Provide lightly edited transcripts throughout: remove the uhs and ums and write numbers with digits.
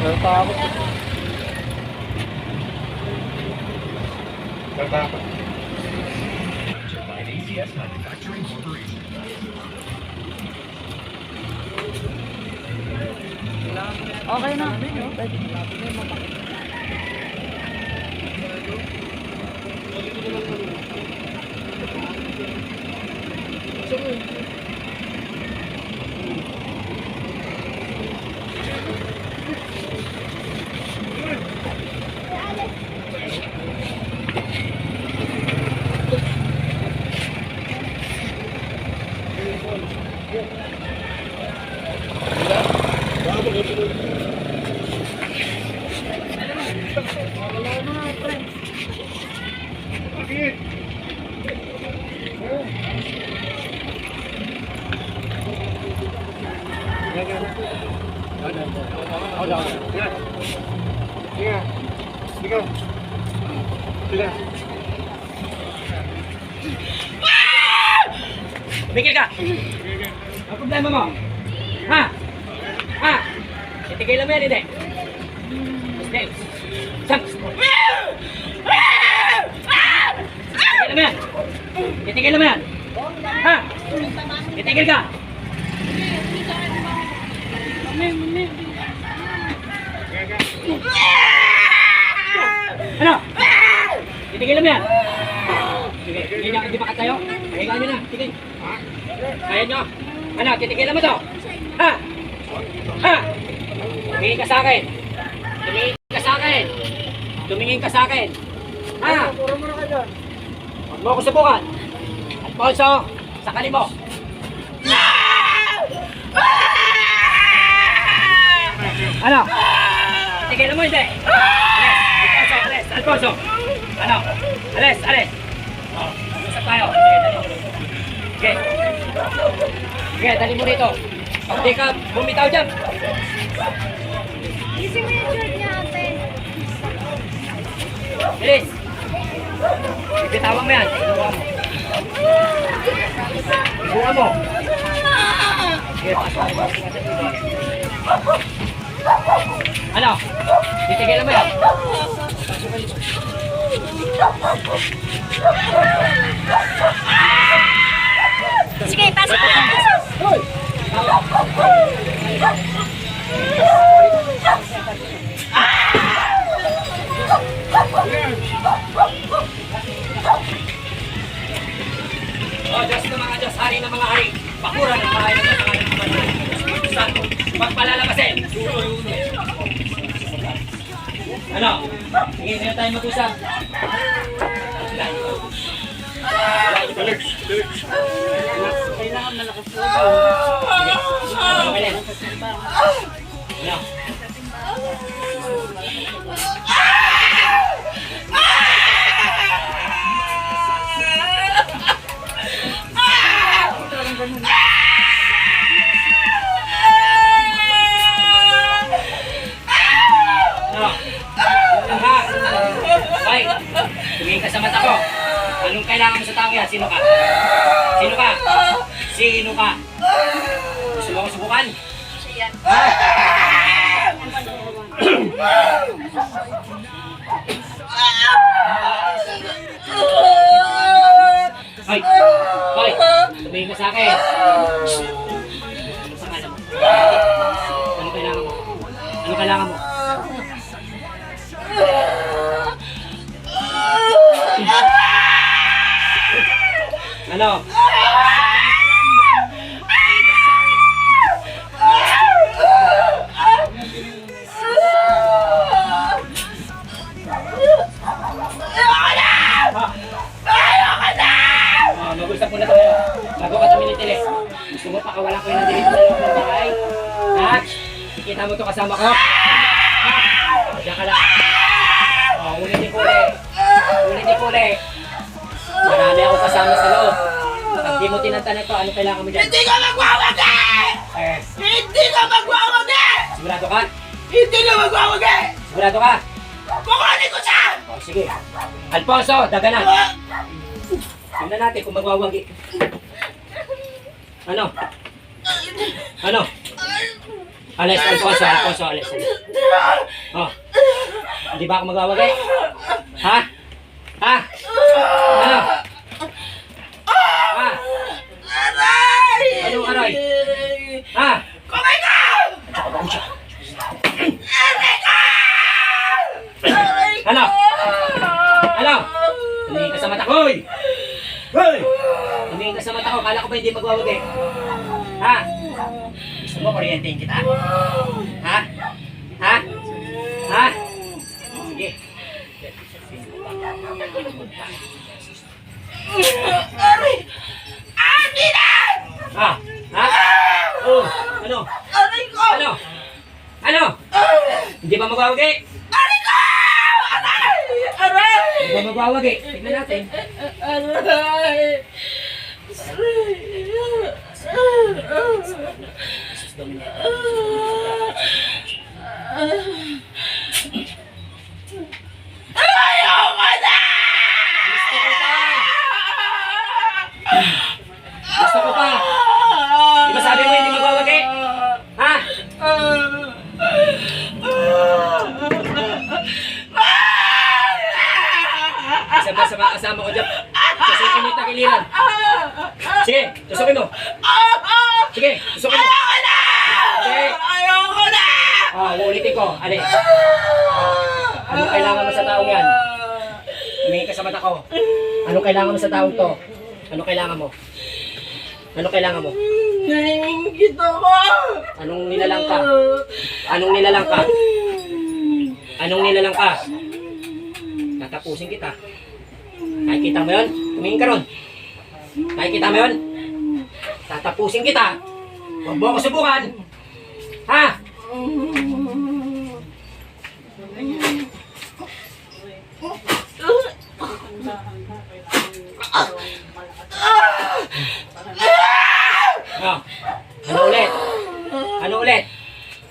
Natakot. Okay na. Tumigil ka! Ang problema mo? Ha? Ha? Titigilan mo yan, hindi? Hindi. Sam! Titigilan mo yan! Titigilan mo yan! Ha? Titigil ka! Ano? Titigilan mo yan! Sige, hindi makatayo. Pahinga nyo na, sige. Kaya nyo. Ano, titigilan mo to? Ha? Ha? Tumingin ka sa akin. Tumingin ka sa akin. Tumingin ka sa akin. Ha? Huwag mo ako subukan. Alfonso, sakali mo. Ano? Titigilan mo hindi? Alis, Alfonso. Ano? Alis. Oh, usap tayo. Sige. Sige, dali mo rito. Pag di ka bumitaw dyan. Gising mo yung shirt niya, ate. Bilis. Bibitawan mo yan. Ibuha mo. Sige, pasok. Ano? Titigilan mo yan. Sige, pasok na! O Diyos ng mga Diyos, hari ng mga hari, bakura ng bahay ng mga Santo, pagpalalabasin. Ano? Sige, ngayon tayo mag-usap. Alex. Kailangan malakas mo. Ano? Hoy, tumingin ka sa mata ko. Anong kailangan mo sa tao yan? Sino ka? Sino ka? Sino ka? Gusto mo ako subukan? Siya. Hoy! Hoy! Tumingin ka sa akin. Ano sa kanya mo? Ano kailangan mo? Ano kailangan mo? Ano? Mag-usap muna tayo. Bago ka tumilitili. Gusto mo pakawalan ko yung nandito sa loob ng bahay? Ha? Ikita mo to kasama ko? Diyan ka lang. Ulitin ko ulit. Ulitin ko ulit. Marami ako kasama sa loob. Pag di mo tinantanan to, ano kailangan mo dyan? Hindi ka magwawagi! Hindi ka magwawagi! Sigurado ka? Hindi ka magwawagi! Sigurado ka? Kukunin ko siya! O, sige. Alfonso, daganan. Tingnan natin kung magwawagi. Ano? Ano? Alfonso, alis. Oh. Hindi ba ako magwawagay? Ha? Ha? Ano? Ha? Aray! Anong aray? Ha? Kumay ka! Aray ka! Aray ka! Ano? Ano? Tumingin ka sa mata ko, hoy! Hoy! Tumingin ka sa mata ko, kala ko ba hindi magwawagay? Ha? Gusto mo kuryentehin kita? Ha? Ha? Ha? Sige. Aray! Akin na! Ha? Ha? Oh, ano? Aray ko! Ano? Ano? Hindi ba magwawagay? Aray ko! Aray! Aray! Hindi ba magwawagay? Tignan natin. Aray! Ayoko na! Gusto ko pa. Di ba sabi mo hindi magwawagay? Ha? Isa ba sa mga kasama ko dyan? Susukin mo yung takiliran. Sige, susukin mo. Sige, susukin mo. Sige. Ayoko na! Uulitin ko. Ali. Anong kailangan mo sa taong yan? Tumingin ka sa mata ko. Anong kailangan mo sa taong to? Anong kailangan mo? Anong kailangan mo? Nahingit ako! Anong nilalang ka? Anong nilalang ka? Anong nilalang ka? Tatapusin kita. Nakikita mo yun? Tumingin ka ron. Nakikita mo yun? Tatapusin kita. Huwag mo ako subukan. Ha? Ano ulit? Ano ulit?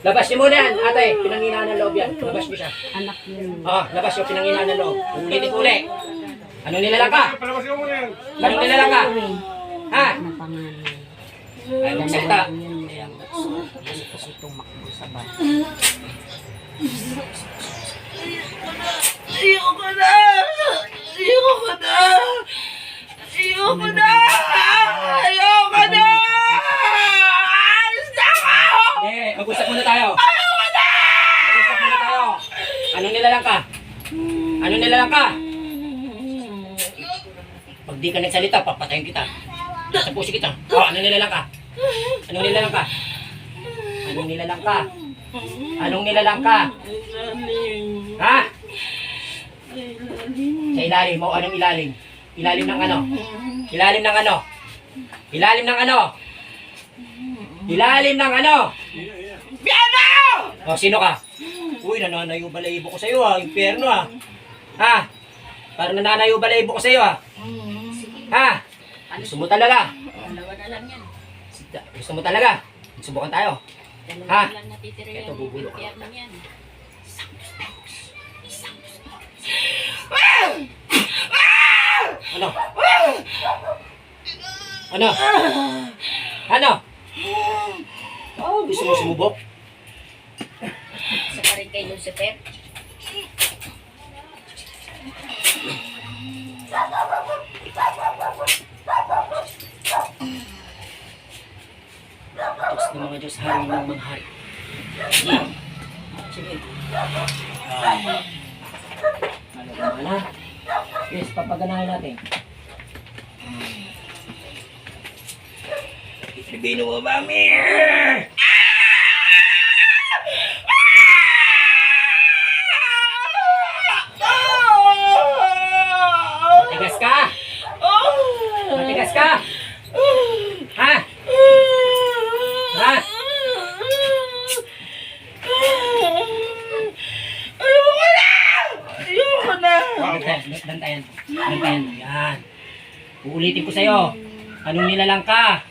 Labas niyo muna yan, ate. Pinanghinaan ng loob yan. Labas niyo siya. Anak yun. Labas yung pinanghinaan ng loob. Ulitin ko ulit. Anong nilalang ka? Palabas ka muna yan. Anong nilalang ka? Ha? Na pangalan. Ay, magsalita. Yun lang. Kasi tumakbo sa bahay. Ayoko na! Ayoko na! Ayoko na! Ayoko na! Alis na ako! Mag-usap muna tayo. Ayoko na! Mag-usap muna tayo. Anong nilalang ka? Anong nilalang ka? Pag di ka nagsalita, papatayin kita. Tapusin kita. Anong nilalang ka? Anong nilalang ka? Anong nilalang ka? Anong nilalang ka? Ha? Sa ilalim mo, anong ilalim? Ilalim ng ano? Ilalim ng ano? Ilalim ng ano? Ilalim ng ano? Piano! O, sino ka? Uy, nananayo balayibo ko sa'yo ha. Impyerno ha. Ha? Parang nananayo balayibo ko sa'yo ha. Ha? Gusto mo talaga? Dalawa na lang yan. Gusto mo talaga? Subukan tayo. Ha? Dalawa na lang natitira yan. Ito, bubulo. Kaya lang yan. Ano? Ano? Ano? Gusto mo sumubok? Sa pa rin kay Lucifer. Diyos ng mga Diyos, hari ng mga hari. Sige. Ano naman ha? Yes, papaganahin natin. Ibino mo ba, Mir? Matigas ka? Matigas ka? Ha? Ha? Ayoko na! Ayoko na! Bantayan. Bantayan. Yan. Uulitin ko sa'yo. Anong nilalang ka?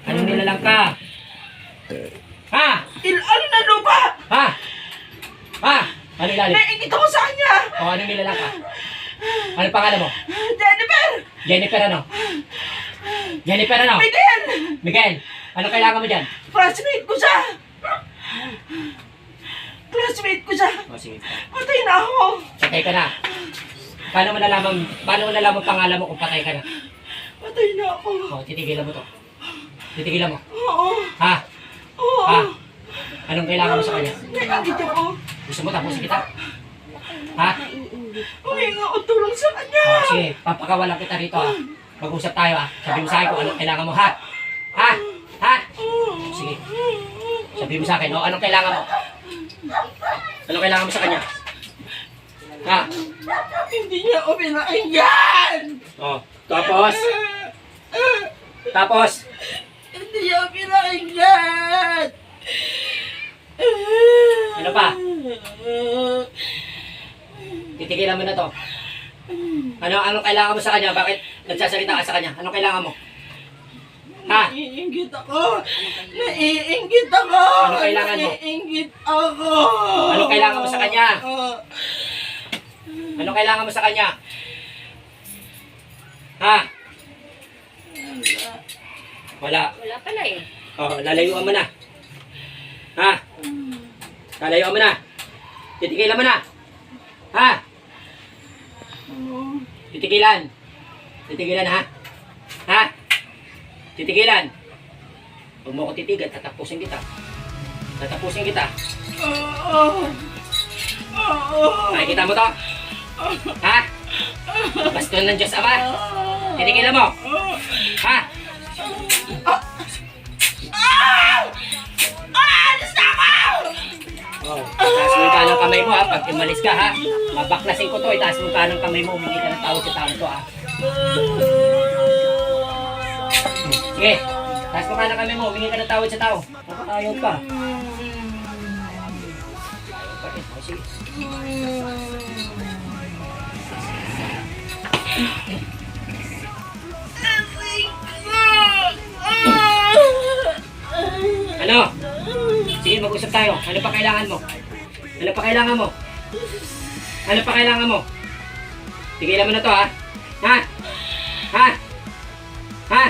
Anong nilalang ka? Ha? Ano na lupa? Ha? Ha? Ano ilalim? Naingit ako sa kanya! O, anong nilalang ka? Ano pangalan mo? Jennifer! Jennifer ano? Jennifer ano? Miguel! Miguel, ano kailangan mo dyan? Classmate ko siya! O, sige. Patay na ako. Patay ka na. Paano mo nalaman pangalan mo kung patay ka na? Patay na ako. O, titigilan mo to. Titigilan mo. Oo. Ha? Oo. Ha? Anong kailangan mo sa kanya? Naiingit ako. Gusto mo tapusin kita? Ha? Humingi ako tulong sa kanya. O, sige. Papakawalan kita rito ha. Mag-usap tayo ha. Sabi mo sa akin kung anong kailangan mo ha. Ha? Ha? Sige. Sabi mo sa akin, o, anong kailangan mo? Anong kailangan mo sa kanya? Ha? Hindi niya ako pinakinggan. O, tapos? Tapos? Hindi niya ako pinakinggan. Ano pa? Titigilan mo na to. Anong kailangan mo sa kanya? Bakit nagsasalita ka sa kanya? Anong kailangan mo? Ha? Naiingit ako. Naiingit ako. Ano kailangan mo? Naiingit ako. Ano kailangan mo sa kanya? Anong kailangan mo sa kanya? Ha? Wala. Wala pala eh. Oh, lalayuan mo na. Ha? Lalayuan mo na. Titigilan mo na. Ha? Titigilan. Titigilan ha? Ha? Titigilan. Huwag mo ko titigan, tatapusin kita. Tatapusin kita. Nakikita mo to? Ha? Baston ng Diyos Ama. Titigilan mo. Ha? Alis na ako! Oh, taas mo yung kanang kamay mo ha. Pag umalis ka ha, mabaklasin ko to. Itaas mo yung kanang kamay mo. Hindi ka ng tawag sa tao to ha. Sige, taas mo kanang kamay mo. Humingi ka ng tawad sa tao. Nakakayaw pa. Ayaw pa rin. O, sige. Ano? Sige, mag-usap tayo. Ano pa kailangan mo? Ano pa kailangan mo? Ano pa kailangan mo? Tigilan mo na to ha? Ha? Ha? Ha?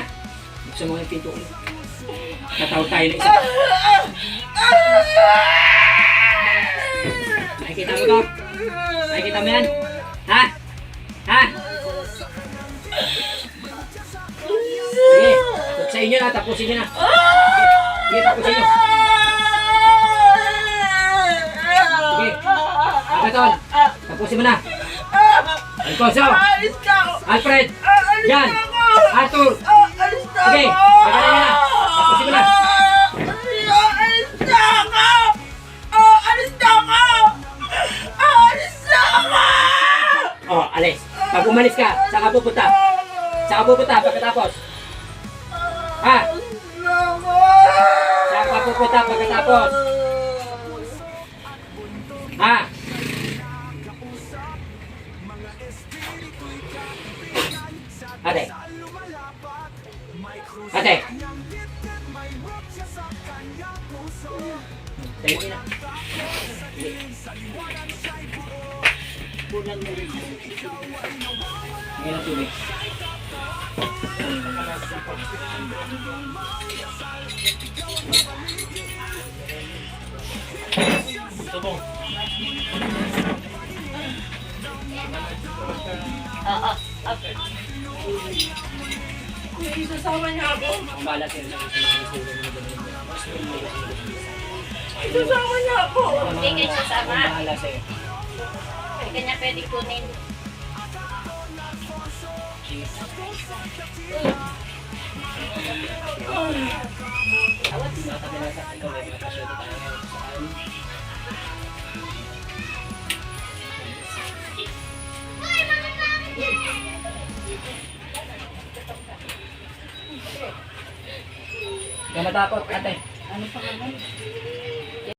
Buksan mo yung pinto ulit. Natawag tayo na isa. Nakikita mo to? Nakikita mo yan? Ha? Ha? Sige, huwag sa inyo na. Tapusin nyo na. Sige, tapusin nyo. Sige. Agaton, tapusin mo na. Alfonso, Alis na ako! Alfred, Alis Jan, na ako! Arthur. Alis na Sige, ako! magaling na. Tapusin mo na. Alis na ako! Alis na ako! Alis na ako! Oh, alis. Pag umalis ka, saan ka pupunta? Saan ka pupunta pagkatapos? Ha? Saan ka pupunta pagkatapos? Ha? Ate. Ate. Tayo na. Ngayon ang tubig. Isasama niya ako! Ang bahala sila sa Isasama niya ako! Hindi kayo sasama. Ang bahala sa'yo. Hindi ka niya pwede kunin. Kaya matakot, ate. Ano pa naman?